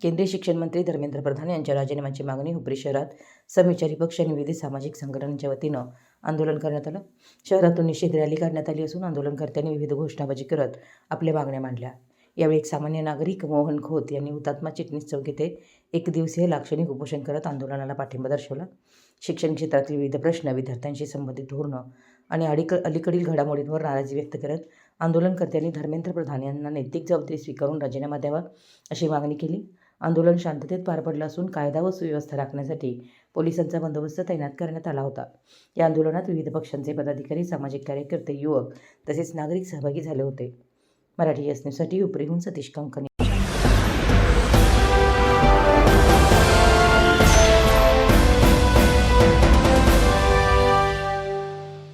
केंद्रीय शिक्षण मंत्री धर्मेंद्र प्रधान यांच्या राजीनाम्याची मागणी हुपरी शहरात समविचारी पक्ष आणि विविध सामाजिक संघटनांच्या वतीनं आंदोलन करण्यात आलं. शहरातून निषेध रॅली काढण्यात आली असून आंदोलनकर्त्यांनी विविध घोषणाबाजी करत आपल्या मागण्या मांडल्या. यावेळी एक सामान्य नागरिक मोहन खोत यांनी हुतात्मा चिटणीस चौक येथे एक दिवसीय लाक्षणिक उपोषण करत आंदोलनाला पाठिंबा दर्शवला. शिक्षण क्षेत्रातील विविध प्रश्न, विद्यार्थ्यांशी संबंधित धोरणं आणि अलीकडील घडामोडींवर नाराजी व्यक्त करत आंदोलनकर्त्यांनी धर्मेंद्र प्रधान यांना नैतिक जबाबदारी स्वीकारून राजीनामा द्यावा अशी मागणी केली. आंदोलन शांततेत पार पडलं असून कायदा व सुव्यवस्था राखण्यासाठी पोलिसांचा बंदोबस्त तैनात करण्यात आला होता. या आंदोलनात विविध पक्षांचे पदाधिकारी, सामाजिक कार्यकर्ते, युवक तसेच नागरिक सहभागी झाले होते. मराठी न्यूजसाठी हुपरीहून सतीश कंकणी.